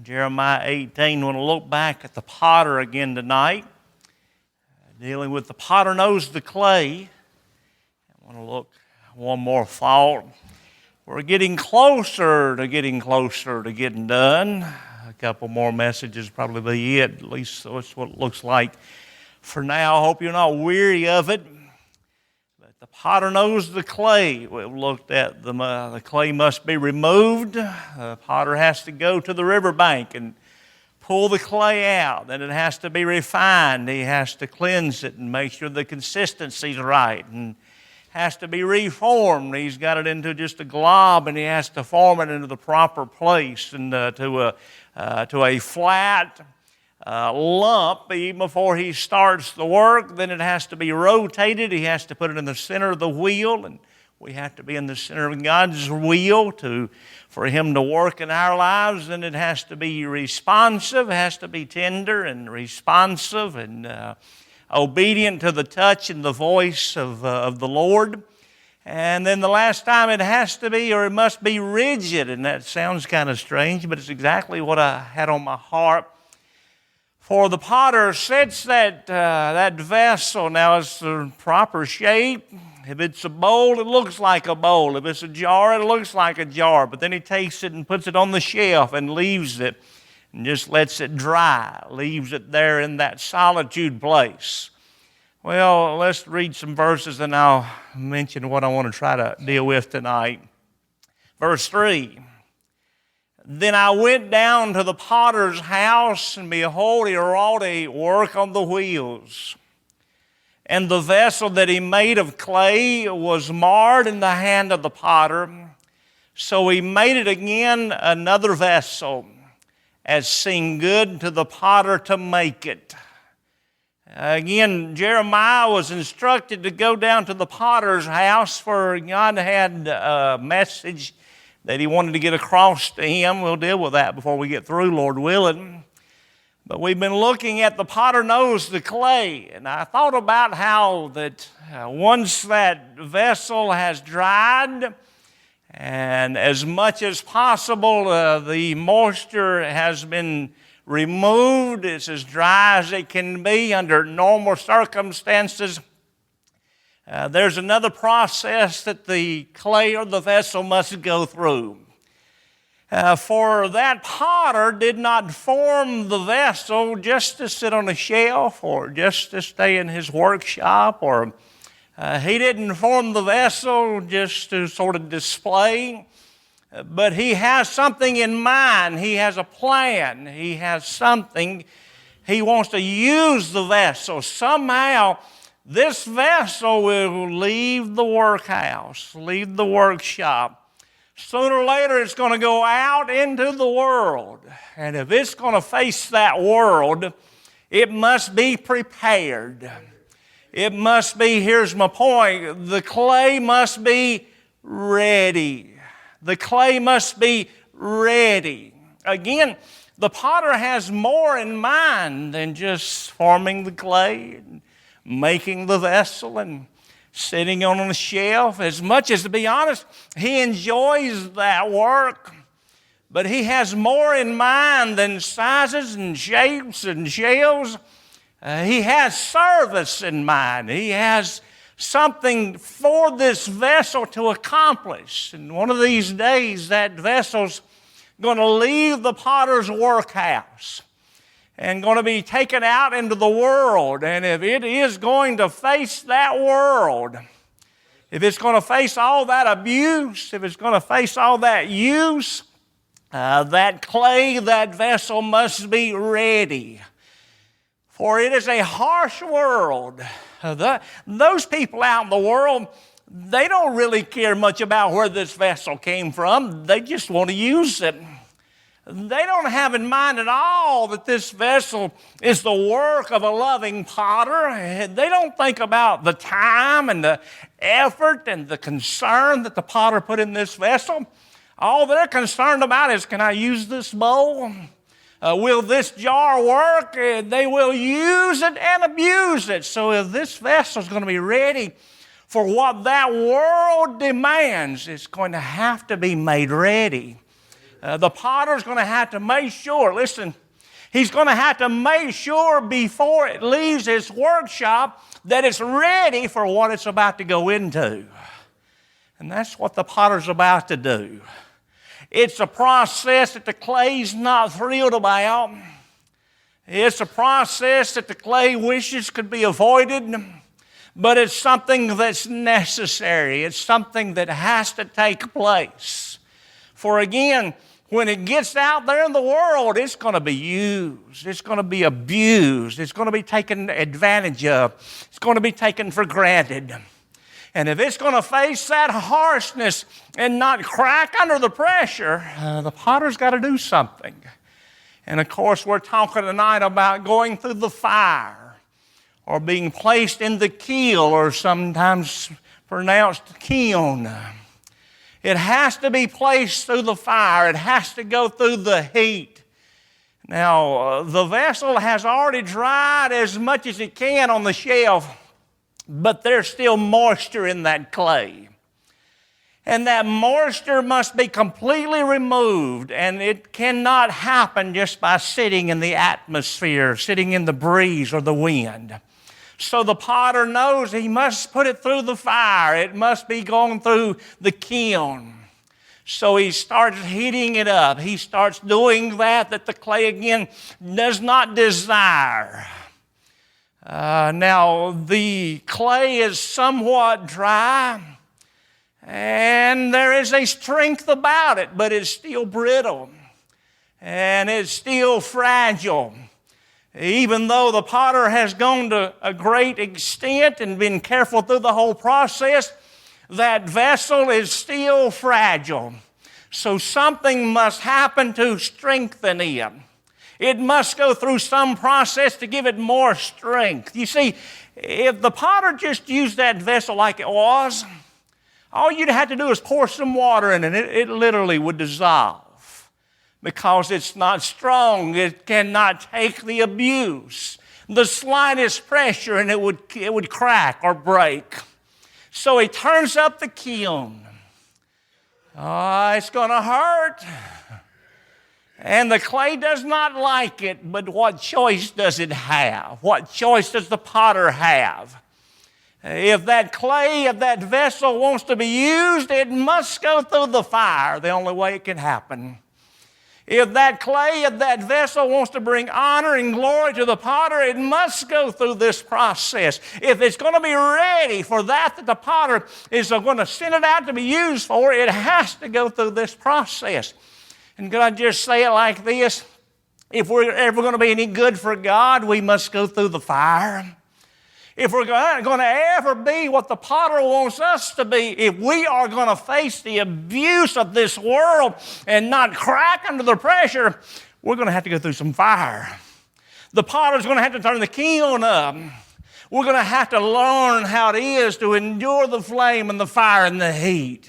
Jeremiah 18. I want to look back at the potter again tonight, dealing with the potter knows the clay. I want to look one more thought. We're getting closer to getting done. A couple more messages probably be it. At least that's what it looks like for now. I hope you're not weary of it. But the potter knows the clay. We've looked at the clay must be removed. The potter has to go to the riverbank and pull the clay out. Then it has to be refined. He has to cleanse it and make sure the consistency's right. And has to be reformed. He's got it into just a glob, and he has to form it into the proper place and to a flat lump even before he starts the work. Then it has to be rotated. He has to put it in the center of the wheel, and we have to be in the center of God's wheel for Him to work in our lives. And it has to be responsive. It has to be tender and responsive and obedient to the touch and the voice of the Lord. And then the last time it has to be, or it must be rigid. And that sounds kind of strange, but it's exactly what I had on my heart. For the potter sets that vessel. Now it's the proper shape. If it's a bowl, it looks like a bowl. If it's a jar, it looks like a jar. But then he takes it and puts it on the shelf and leaves it and just lets it dry, leaves it there in that solitude place. Well, let's read some verses and I'll mention what I want to try to deal with tonight. Verse 3, Then I went down to the potter's house, and behold, he wrought a work on the wheels. And the vessel that he made of clay was marred in the hand of the potter. So he made it again another vessel, as seemed good to the potter to make it. Again, Jeremiah was instructed to go down to the potter's house, for God had a message that He wanted to get across to him. We'll deal with that before we get through, Lord willing. But we've been looking at the potter knows the clay, and I thought about how that once that vessel has dried, and as much as possible, the moisture has been removed. It's as dry as it can be under normal circumstances. There's another process that the clay or the vessel must go through. For that potter did not form the vessel just to sit on a shelf or just to stay in his workshop, or he didn't form the vessel just to sort of display, but he has something in mind. He has a plan. He has something. He wants to use the vessel. Somehow, this vessel will leave the workhouse, leave the workshop. Sooner or later, it's going to go out into the world. And if it's going to face that world, it must be prepared. It must be, here's my point, the clay must be ready. The clay must be ready. Again, the potter has more in mind than just forming the clay and making the vessel and sitting on a shelf. As much as, to be honest, he enjoys that work, but he has more in mind than sizes and shapes and shells. He has service in mind. He has something for this vessel to accomplish. And one of these days, that vessel's going to leave the potter's workhouse and going to be taken out into the world. And if it is going to face that world, if it's going to face all that abuse, if it's going to face all that use, that clay, that vessel must be ready. For it is a harsh world. Those people out in the world, they don't really care much about where this vessel came from. They just want to use it. They don't have in mind at all that this vessel is the work of a loving potter. They don't think about the time and the effort and the concern that the potter put in this vessel. All they're concerned about is, can I use this bowl? Will this jar work? They will use it and abuse it. So if this vessel is going to be ready for what that world demands, it's going to have to be made ready. The potter's going to have to make sure, listen, he's going to have to make sure before it leaves his workshop that it's ready for what it's about to go into. And that's what the potter's about to do. It's a process that the clay's not thrilled about. It's a process that the clay wishes could be avoided, but it's something that's necessary. It's something that has to take place. For again, when it gets out there in the world, it's going to be used. It's going to be abused. It's going to be taken advantage of. It's going to be taken for granted. And if it's going to face that harshness and not crack under the pressure, the potter's got to do something. And of course, we're talking tonight about going through the fire or being placed in the keel, or sometimes pronounced kiln. It has to be placed through the fire. It has to go through the heat. Now, the vessel has already dried as much as it can on the shelf, but there's still moisture in that clay. And that moisture must be completely removed, and it cannot happen just by sitting in the atmosphere, sitting in the breeze or the wind. So the potter knows he must put it through the fire. It must be going through the kiln. So he starts heating it up. He starts doing that the clay again does not desire. Now the clay is somewhat dry, and there is a strength about it, but it's still brittle, and it's still fragile. Even though the potter has gone to a great extent and been careful through the whole process, that vessel is still fragile. So something must happen to strengthen it. It must go through some process to give it more strength. You see, if the potter just used that vessel like it was, all you'd have to do is pour some water in it. It literally would dissolve because it's not strong. It cannot take the abuse. The slightest pressure and it would crack or break. So he turns up the kiln. It's going to hurt. And the clay does not like it, but what choice does it have? What choice does the potter have? If that clay, if that vessel wants to be used, it must go through the fire, the only way it can happen. If that clay, if that vessel wants to bring honor and glory to the potter, it must go through this process. If it's going to be ready for that the potter is going to send it out to be used for, it has to go through this process. And could I just say it like this? If we're ever going to be any good for God, we must go through the fire. If we're going to ever be what the potter wants us to be, if we are going to face the abuse of this world and not crack under the pressure, we're going to have to go through some fire. The potter's going to have to turn the kiln up. We're going to have to learn how it is to endure the flame and the fire and the heat.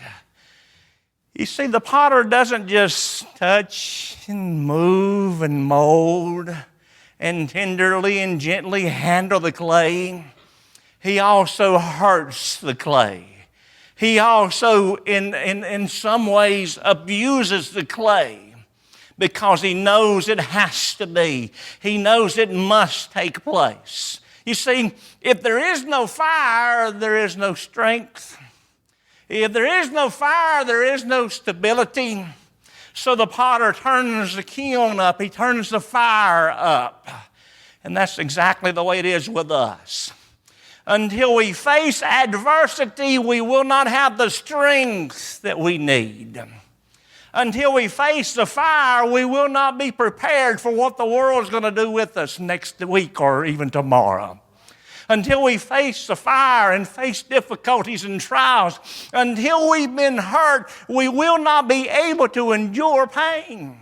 You see, the potter doesn't just touch and move and mold and tenderly and gently handle the clay. He also hurts the clay. He also, in some ways, abuses the clay because he knows it has to be. He knows it must take place. You see, if there is no fire, there is no strength. If there is no fire, there is no stability. So the potter turns the kiln up. He turns the fire up. And that's exactly the way it is with us. Until we face adversity, we will not have the strength that we need. Until we face the fire, we will not be prepared for what the world's going to do with us next week or even tomorrow. Until we face the fire and face difficulties and trials, until we've been hurt, we will not be able to endure pain.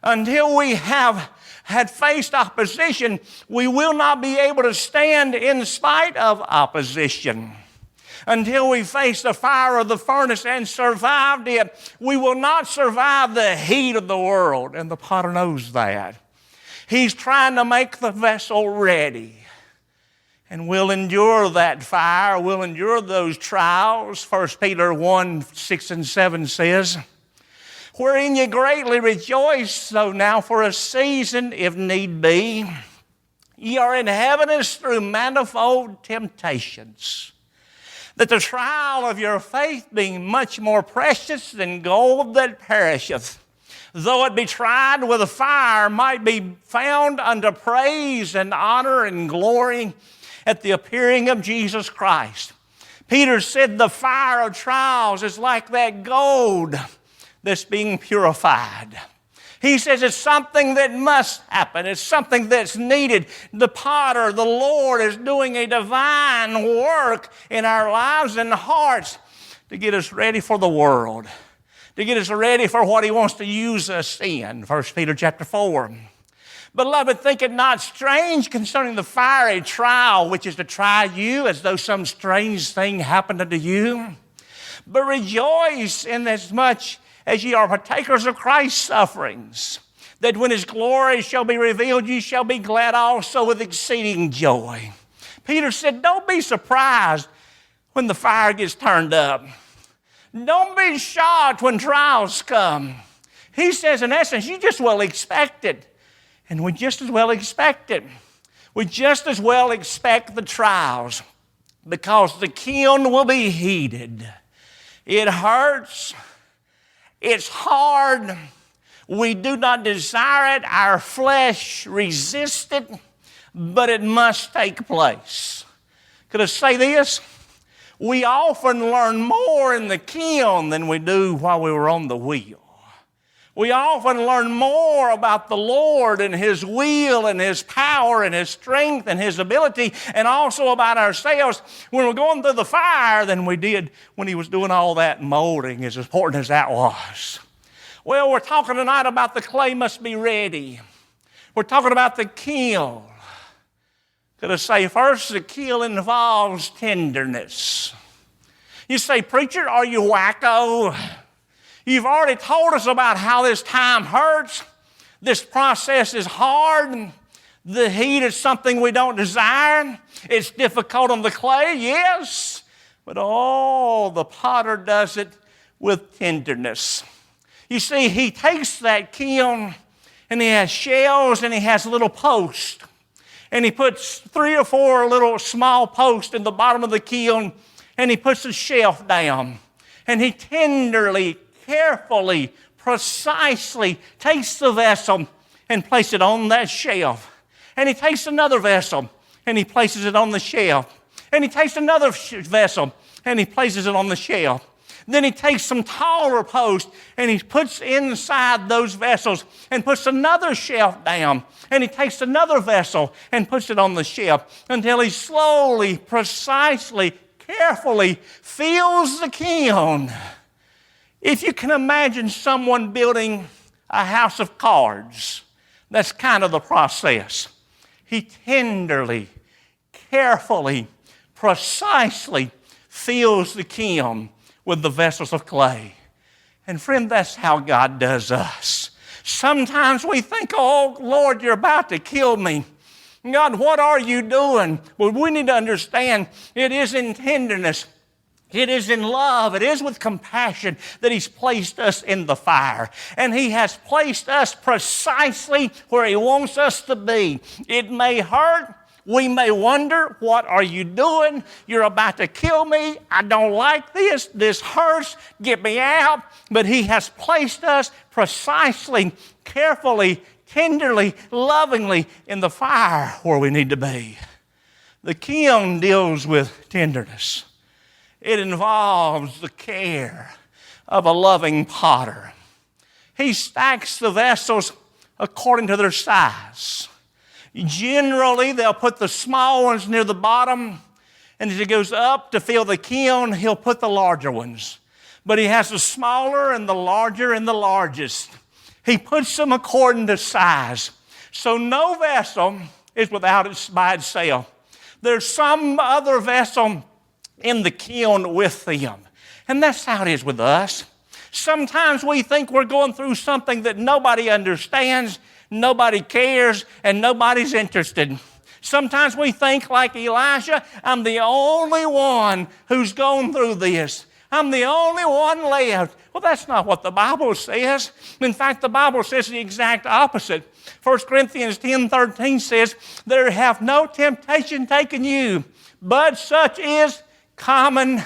Until we have had faced opposition, we will not be able to stand in spite of opposition. Until we face the fire of the furnace and survived it, we will not survive the heat of the world, and the potter knows that. He's trying to make the vessel ready. And we'll endure that fire. We'll endure those trials. 1 Peter 1, 6 and 7 says, wherein ye greatly rejoice, though now for a season, if need be, ye are in heaviness through manifold temptations, that the trial of your faith, being much more precious than gold that perisheth, though it be tried with a fire, might be found unto praise and honor and glory at the appearing of Jesus Christ. Peter said the fire of trials is like that gold that's being purified. He says it's something that must happen. It's something that's needed. The potter, the Lord, is doing a divine work in our lives and hearts to get us ready for the world, to get us ready for what He wants to use us in. 1 Peter chapter 4. Beloved, think it not strange concerning the fiery trial, which is to try you as though some strange thing happened unto you. But rejoice inasmuch as ye are partakers of Christ's sufferings, that when His glory shall be revealed, ye shall be glad also with exceeding joy. Peter said, don't be surprised when the fire gets turned up. Don't be shocked when trials come. He says, in essence, you just well expect it. And we just as well expect it. We just as well expect the trials, because the kiln will be heated. It hurts. It's hard. We do not desire it. Our flesh resists it, but it must take place. Could I say this? We often learn more in the kiln than we do while we were on the wheel. We often learn more about the Lord and His will and His power and His strength and His ability, and also about ourselves when we're going through the fire than we did when He was doing all that molding, as important as that was. Well, we're talking tonight about the clay must be ready. We're talking about the kiln. Could I say first, the kiln involves tenderness. You say, preacher, are you wacko? You've already told us about how this time hurts. This process is hard. The heat is something we don't desire. It's difficult on the clay, yes. But the potter does it with tenderness. You see, he takes that kiln and he has shells and he has little posts. And he puts 3 or 4 little small posts in the bottom of the kiln, and he puts a shelf down. And he tenderly, carefully, precisely takes the vessel and places it on that shelf. And he takes another vessel and he places it on the shelf. And he takes another vessel and he places it on the shelf. Then he takes some taller posts and he puts inside those vessels and puts another shelf down. And he takes another vessel and puts it on the shelf until he slowly, precisely, carefully fills the kiln. If you can imagine someone building a house of cards, that's kind of the process. He tenderly, carefully, precisely fills the kiln with the vessels of clay. And friend, that's how God does us. Sometimes we think, oh, Lord, you're about to kill me. God, what are you doing? Well, we need to understand it is in tenderness. It is in love, it is with compassion that He's placed us in the fire. And He has placed us precisely where He wants us to be. It may hurt. We may wonder, what are you doing? You're about to kill me. I don't like this. This hurts. Get me out. But He has placed us precisely, carefully, tenderly, lovingly in the fire where we need to be. The kiln deals with tenderness. It involves the care of a loving potter. He stacks the vessels according to their size. Generally, they'll put the small ones near the bottom, and as he goes up to fill the kiln, he'll put the larger ones. But he has the smaller and the larger and the largest. He puts them according to size. So no vessel is without its by itself. There's some other vessel in the kiln with them. And that's how it is with us. Sometimes we think we're going through something that nobody understands, nobody cares, and nobody's interested. Sometimes we think like Elijah, I'm the only one who's gone through this. I'm the only one left. Well, that's not what the Bible says. In fact, the Bible says the exact opposite. 1 Corinthians 10:13 says, there hath no temptation taken you, but such is common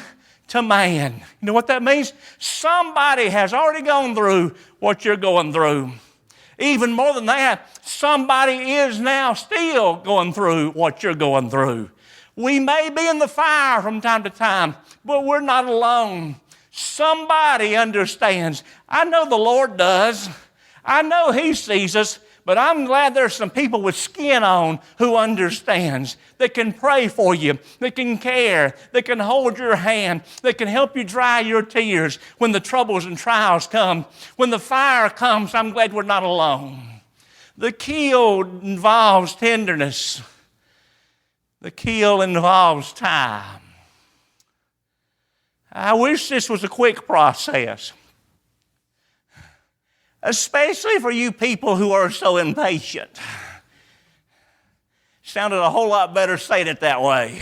to man. You know what that means? Somebody has already gone through what you're going through. Even more than that, somebody is now still going through what you're going through. We may be in the fire from time to time, but we're not alone. Somebody understands. I know the Lord does. I know He sees us, but I'm glad there's some people with skin on who understands, that can pray for you, that can care, that can hold your hand, that can help you dry your tears when the troubles and trials come. When the fire comes, I'm glad we're not alone. The kill involves tenderness. The kill involves time. I wish this was a quick process, especially for you people who are so impatient. Sounded a whole lot better saying it that way.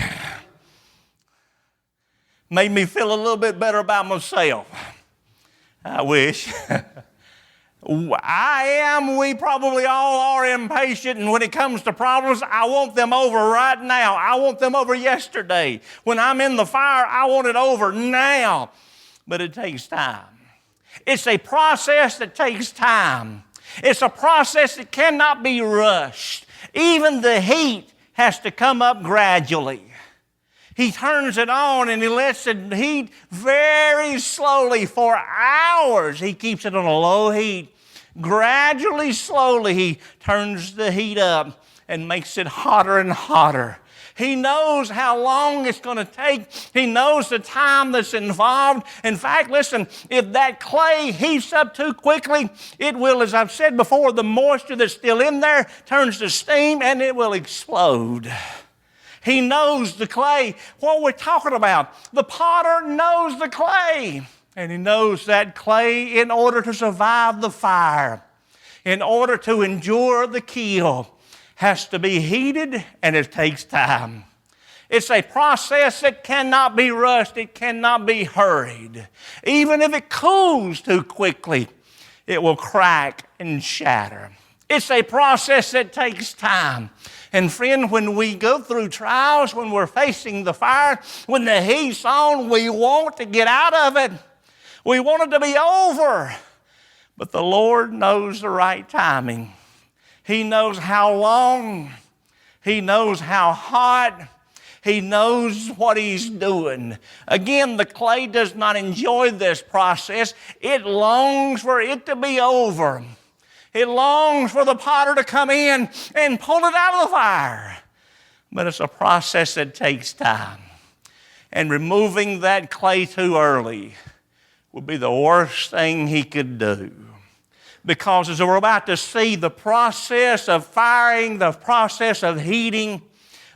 Made me feel a little bit better about myself. I wish. We probably all are impatient, and when it comes to problems, I want them over right now. I want them over yesterday. When I'm in the fire, I want it over now. But it takes time. It's a process that takes time. It's a process that cannot be rushed. Even the heat has to come up gradually. He turns it on and he lets it heat very slowly for hours. He keeps it on a low heat. Gradually, slowly, he turns the heat up and makes it hotter and hotter. He knows how long it's going to take. He knows the time that's involved. In fact, listen, if that clay heats up too quickly, it will, as I've said before, the moisture that's still in there turns to steam and it will explode. He knows the clay, what we're talking about. The potter knows the clay. And he knows that clay, in order to survive the fire, in order to endure the kill, has to be heated, and it takes time. It's a process that cannot be rushed. It cannot be hurried. Even if it cools too quickly, it will crack and shatter. It's a process that takes time. And friend, when we go through trials, when we're facing the fire, when the heat's on, we want to get out of it. We want it to be over. But the Lord knows the right timing. He knows how long. He knows how hot. He knows what He's doing. Again, the clay does not enjoy this process. It longs for it to be over. It longs for the potter to come in and pull it out of the fire. But it's a process that takes time. And removing that clay too early would be the worst thing he could do. Because as we're about to see, the process of firing, the process of heating,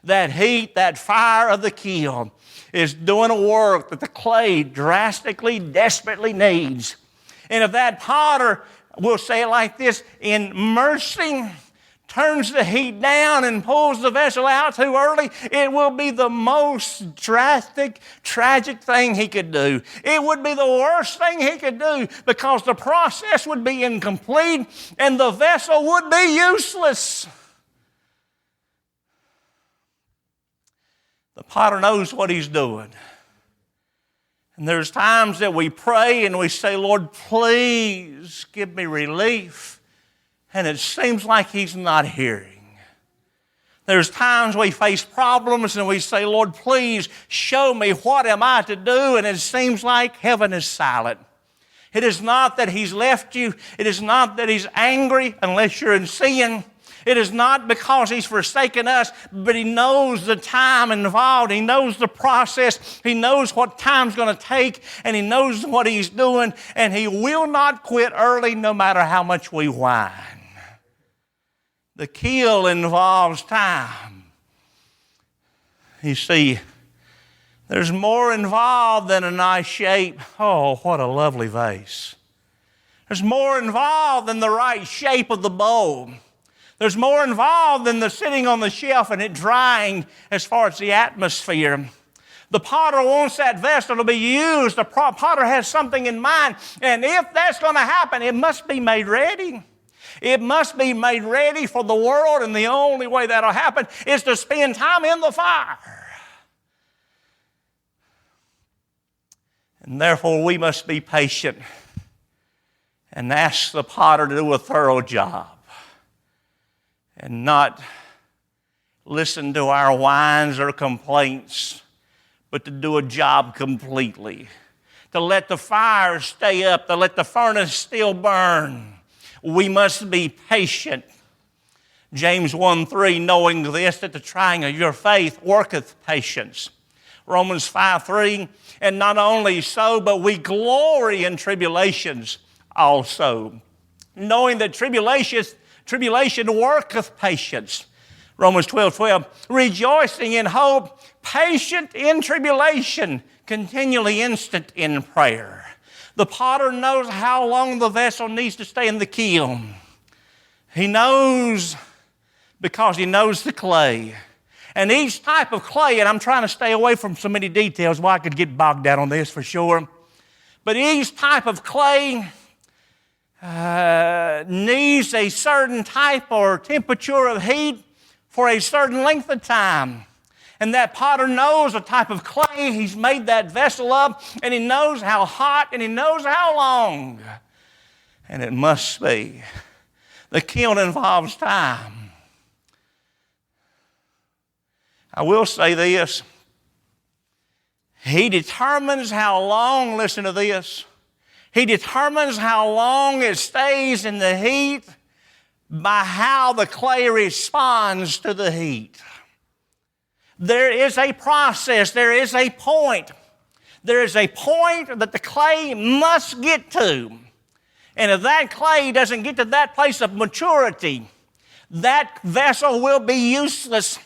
that heat, that fire of the kiln is doing a work that the clay drastically, desperately needs. And if that potter, we'll say it like this, in mercy, turns the heat down and pulls the vessel out too early, it will be the most drastic, tragic thing he could do. It would be the worst thing he could do, because the process would be incomplete and the vessel would be useless. The potter knows what he's doing. And there's times that we pray and we say, Lord, please give me relief. And it seems like He's not hearing. There's times we face problems and we say, Lord, please show me what am I to do? And it seems like heaven is silent. It is not that He's left you. It is not that He's angry unless you're in sin. It is not because He's forsaken us, but He knows the time involved. He knows the process. He knows what time's going to take, and He knows what He's doing, and He will not quit early no matter how much we whine. The kill involves time. You see, there's more involved than a nice shape. Oh, what a lovely vase. There's more involved than the right shape of the bowl. There's more involved than the sitting on the shelf and it drying as far as the atmosphere. The potter wants that vessel to be used. The potter has something in mind. And if that's going to happen, it must be made ready. It must be made ready for the world, and the only way that'll happen is to spend time in the fire. And therefore, we must be patient and ask the potter to do a thorough job and not listen to our whines or complaints, but to do a job completely, to let the fire stay up, to let the furnace still burn. We must be patient. James 1:3, knowing this, that the trying of your faith worketh patience. Romans 5:3, and not only so, but we glory in tribulations also, knowing that tribulation worketh patience. Romans 12:12, rejoicing in hope, patient in tribulation, continually instant in prayer. The potter knows how long the vessel needs to stay in the kiln. He knows because he knows the clay. And each type of clay, and I'm trying to stay away from so many details, well, I could get bogged down on this for sure. But each type of clay needs a certain type or temperature of heat for a certain length of time. And that potter knows the type of clay he's made that vessel up, and he knows how hot and he knows how long. And it must be. The kiln involves time. I will say this. He determines how long, listen to this, he determines how long it stays in the heat by how the clay responds to the heat. There is a process, there is a point. There is a point that the clay must get to. And if that clay doesn't get to that place of maturity, that vessel will be useless.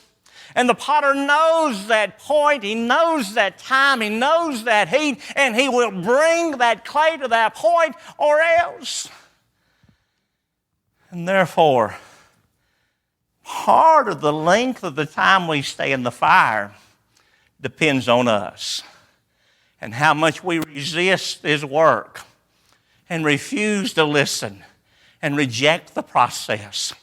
And the potter knows that point, he knows that time, he knows that heat, and he will bring that clay to that point or else. And therefore, part of the length of the time we stay in the fire depends on us and how much we resist His work and refuse to listen and reject the process.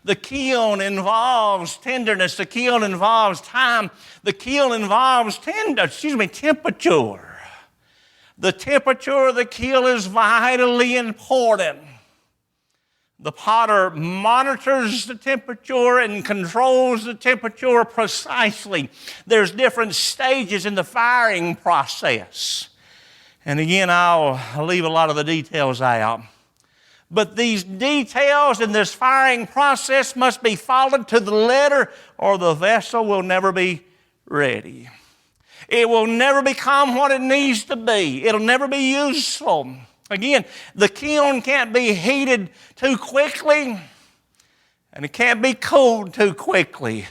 The kiln involves tenderness. The kiln involves time. The kiln involves temperature. The temperature of the kiln is vitally important. The potter monitors the temperature and controls the temperature precisely. There's different stages in the firing process. And again, I'll leave a lot of the details out. But these details in this firing process must be followed to the letter, or the vessel will never be ready. It will never become what it needs to be. It'll never be useful. Again, the kiln can't be heated too quickly, and it can't be cooled too quickly,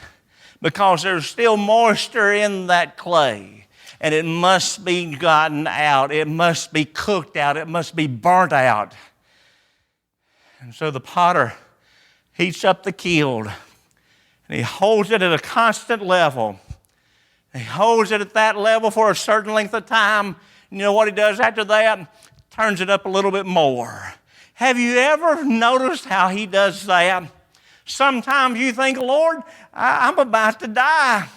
because there's still moisture in that clay, and it must be gotten out. It must be cooked out. It must be burnt out. And so the potter heats up the kiln, and he holds it at a constant level. He holds it at that level for a certain length of time. You know what he does after that? Turns it up a little bit more. Have you ever noticed how he does that? Sometimes you think, Lord, I'm about to die.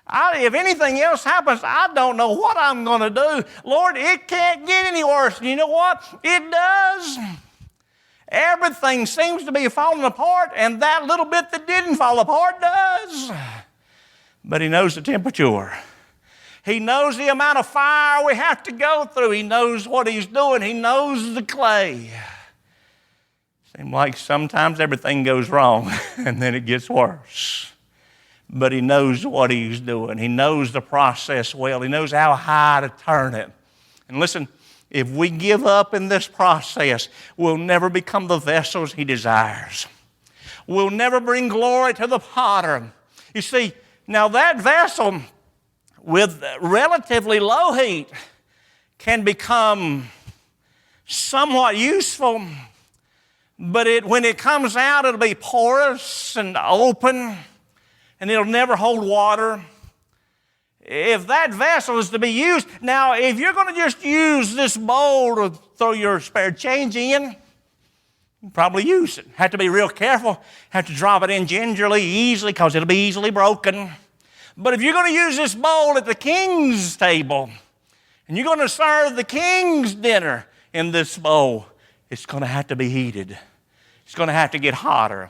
If anything else happens, I don't know what I'm going to do. Lord, it can't get any worse. And you know what? It does. Everything seems to be falling apart, and that little bit that didn't fall apart does. But He knows the temperature. He knows the amount of fire we have to go through. He knows what He's doing. He knows the clay. Seems like sometimes everything goes wrong and then it gets worse. But He knows what He's doing. He knows the process well. He knows how high to turn it. And listen, if we give up in this process, we'll never become the vessels He desires. We'll never bring glory to the potter. You see, now that vessel with relatively low heat can become somewhat useful, but when it comes out, it'll be porous and open, and it'll never hold water. if that vessel is to be used, now if you're going to just use this bowl to throw your spare change in, you probably use it. Have to be real careful. Have to drop it in gingerly, easily, because it'll be easily broken. But if you're going to use this bowl at the king's table, and you're going to serve the king's dinner in this bowl, it's going to have to be heated. It's going to have to get hotter.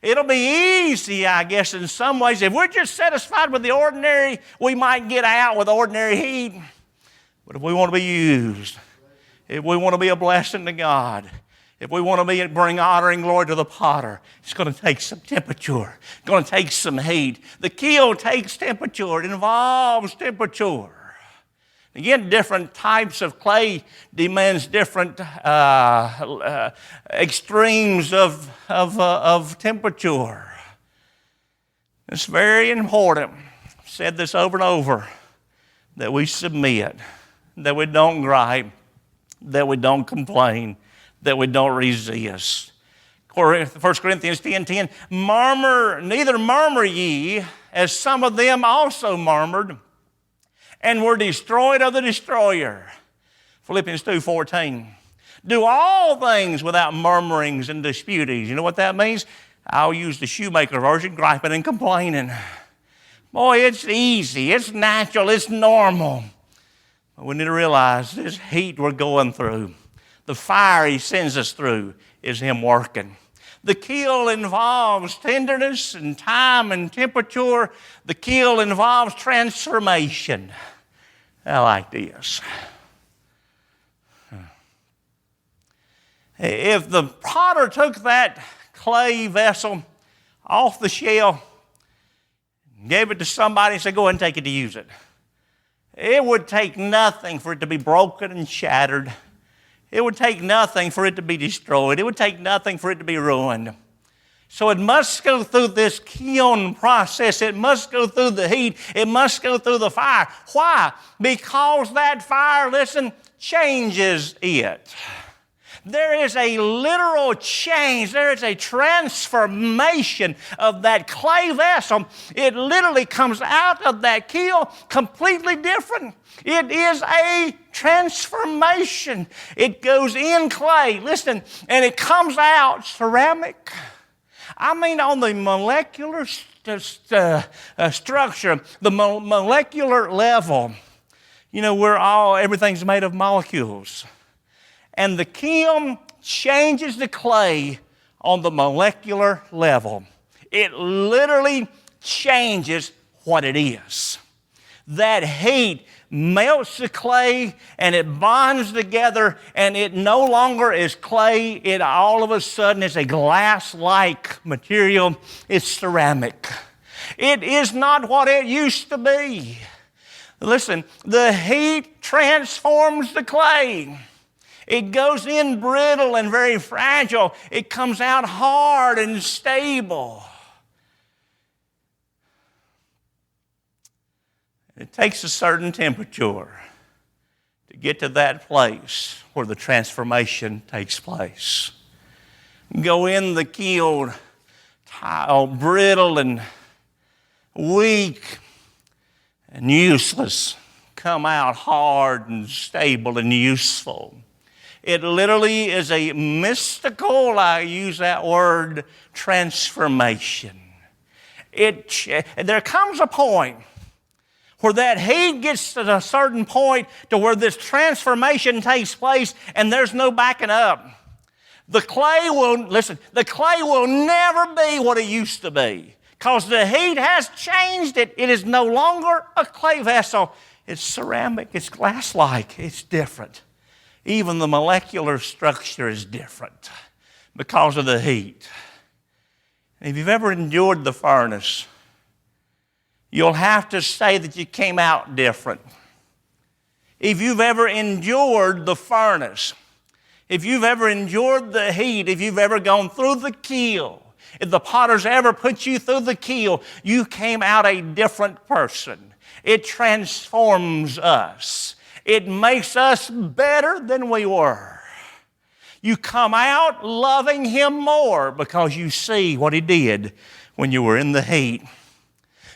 It'll be easy, I guess, in some ways. If we're just satisfied with the ordinary, we might get out with ordinary heat. But if we want to be used, if we want to be a blessing to God, if we want to bring honor and glory to the potter, it's going to take some temperature. It's going to take some heat. The kiln takes temperature. It involves temperature. Again, different types of clay demands different extremes of temperature. It's very important. I've said this over and over, that we submit, that we don't gripe, that we don't complain, that we don't resist. 1 Corinthians 10:10, neither murmur ye, as some of them also murmured, and were destroyed of the destroyer. Philippians 2:14. Do all things without murmurings and disputings. You know what that means? I'll use the Shoemaker version, griping and complaining. Boy, it's easy, it's natural, it's normal. But we need to realize this heat we're going through, the fire He sends us through, is Him working. The kiln involves tenderness and time and temperature. The kiln involves transformation. I like this. If the potter took that clay vessel off the shelf, gave it to somebody and said, go ahead and take it to use it, it would take nothing for it to be broken and shattered. It would take nothing for it to be destroyed. It would take nothing for it to be ruined. So it must go through this kiln process. It must go through the heat. It must go through the fire. Why? Because that fire, listen, changes it. There is a literal change. There is a transformation of that clay vessel. It literally comes out of that kiln completely different. It is a transformation. It goes in clay, listen, and it comes out ceramic. I mean, on the molecular structure, the molecular level, you know, everything's made of molecules. And the kiln changes the clay on the molecular level. It literally changes what it is. That heat melts the clay and it bonds together, and it no longer is clay. It all of a sudden is a glass-like material. It's ceramic. It is not what it used to be. Listen, the heat transforms the clay. It goes in brittle and very fragile. It comes out hard and stable. It takes a certain temperature to get to that place where the transformation takes place. Go in the kiln, brittle and weak and useless. Come out hard and stable and useful. It literally is a mystical, I use that word, transformation. There comes a point where that heat gets to a certain point to where this transformation takes place and there's no backing up. The clay will never be what it used to be because the heat has changed it. It is no longer a clay vessel. It's ceramic, it's glass-like, it's different. Even the molecular structure is different because of the heat. If you've ever endured the furnace, you'll have to say that you came out different. If you've ever endured the furnace, if you've ever endured the heat, if you've ever gone through the kiln, if the potter's ever put you through the kiln, you came out a different person. It transforms us. It makes us better than we were. You come out loving Him more because you see what He did when you were in the heat.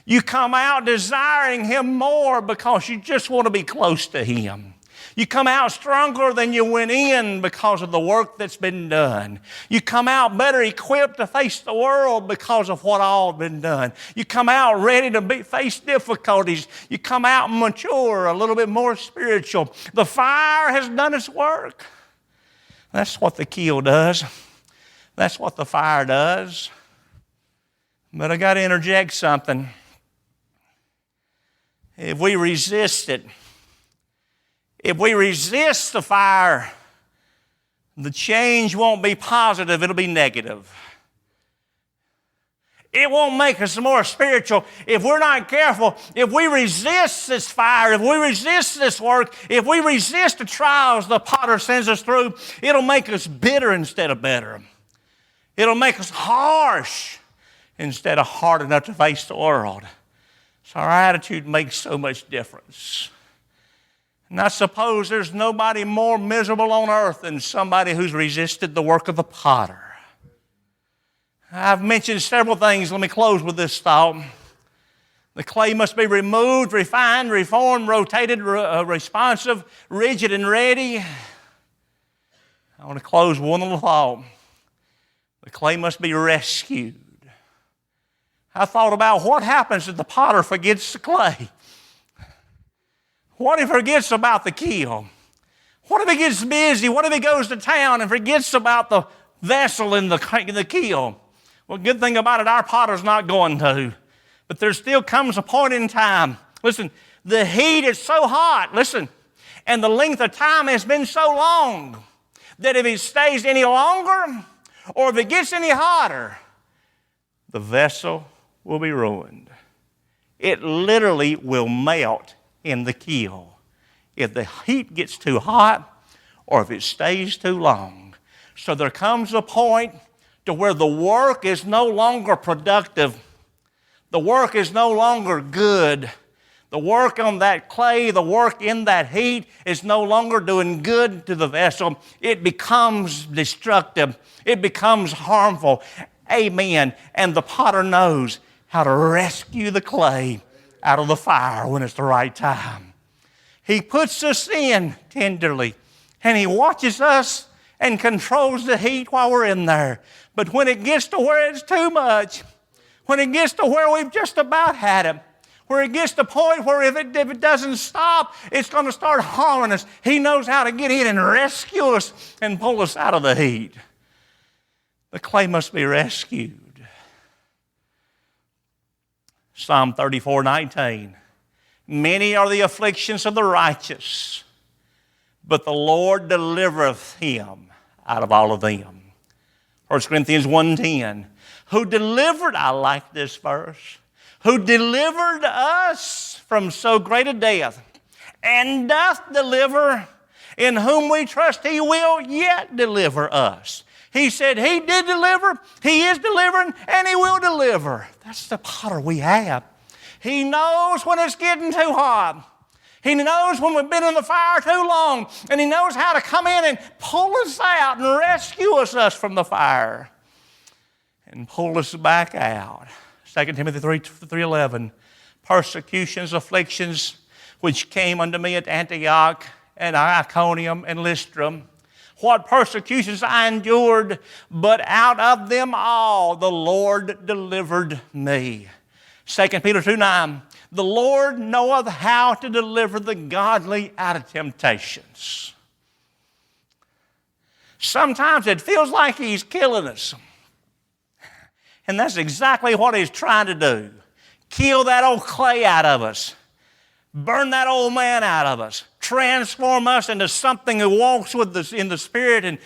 You come out desiring Him more because you just want to be close to Him. You come out stronger than you went in because of the work that's been done. You come out better equipped to face the world because of what all been done. You come out ready to face difficulties. You come out mature, a little bit more spiritual. The fire has done its work. That's what the keel does. That's what the fire does. But I got to interject something. If we resist it, if we resist the fire, the change won't be positive, it'll be negative. It won't make us more spiritual if we're not careful. If we resist this fire, if we resist this work, if we resist the trials the potter sends us through, it'll make us bitter instead of better. It'll make us harsh instead of hard enough to face the world. So our attitude makes so much difference. And I suppose there's nobody more miserable on earth than somebody who's resisted the work of the potter. I've mentioned several things. Let me close with this thought. The clay must be removed, refined, reformed, rotated, responsive, rigid, and ready. I want to close with one little thought. The clay must be rescued. I thought about what happens if the potter forgets the clay. What if he forgets about the keel? What if he gets busy? What if he goes to town and forgets about the vessel in the keel? Well, good thing about it, our potter's not going to. But there still comes a point in time. Listen, the heat is so hot, listen, and the length of time has been so long that if it stays any longer or if it gets any hotter, the vessel will be ruined. It literally will melt in the keel if the heat gets too hot or if it stays too long. So there comes a point to where the work is no longer productive. The work is no longer good. The work on that clay, the work in that heat is no longer doing good to the vessel. It becomes destructive. It becomes harmful. Amen. And the potter knows how to rescue the clay out of the fire when it's the right time. He puts us in tenderly, and He watches us and controls the heat while we're in there. But when it gets to where it's too much, when it gets to where we've just about had it, where it gets to the point where if it doesn't stop, it's going to start harming us, He knows how to get in and rescue us and pull us out of the heat. The clay must be rescued. Psalm 34:19. Many are the afflictions of the righteous, but the Lord delivereth him out of all of them. 1 Corinthians 1:10. Who delivered, I like this verse, who delivered us from so great a death, and doth deliver, in whom we trust He will yet deliver us. He said He did deliver, He is delivering, and He will deliver. That's the potter we have. He knows when it's getting too hot. He knows when we've been in the fire too long, and He knows how to come in and pull us out and rescue us from the fire and pull us back out. 2 Timothy 3:11, persecutions, afflictions, which came unto me at Antioch and Iconium and Lystra. What persecutions I endured, but out of them all the Lord delivered me. 2 Peter 2:9, the Lord knoweth how to deliver the godly out of temptations. Sometimes it feels like He's killing us. And that's exactly what He's trying to do. Kill that old clay out of us. Burn that old man out of us. Transform us into something who walks with us in the Spirit and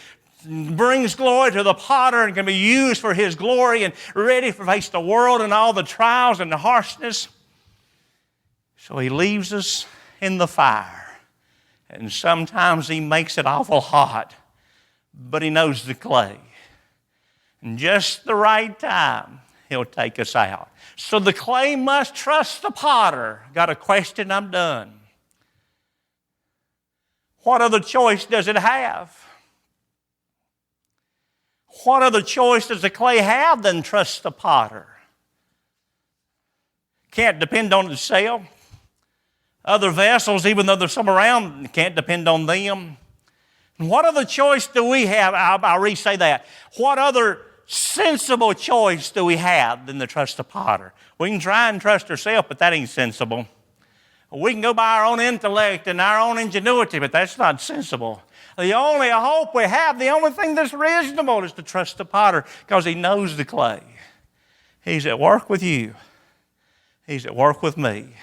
brings glory to the potter and can be used for His glory and ready to face the world and all the trials and the harshness. So He leaves us in the fire. And sometimes He makes it awful hot. But He knows the clay. And just the right time, He'll take us out. So the clay must trust the potter. Got a question? I'm done. What other choice does it have? What other choice does the clay have than trust the potter? can't depend on itself. Other vessels, even though there's some around, can't depend on them. And what other choice do we have? I'll re-say that. What other sensible choice do we have than to trust the potter? We can try and trust ourselves, but that ain't sensible. We can go by our own intellect and our own ingenuity, but that's not sensible. The only hope we have, the only thing that's reasonable is to trust the potter because he knows the clay. He's at work with you. He's at work with me.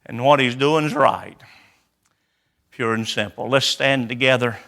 And what he's doing is right. Pure and simple. Let's stand together.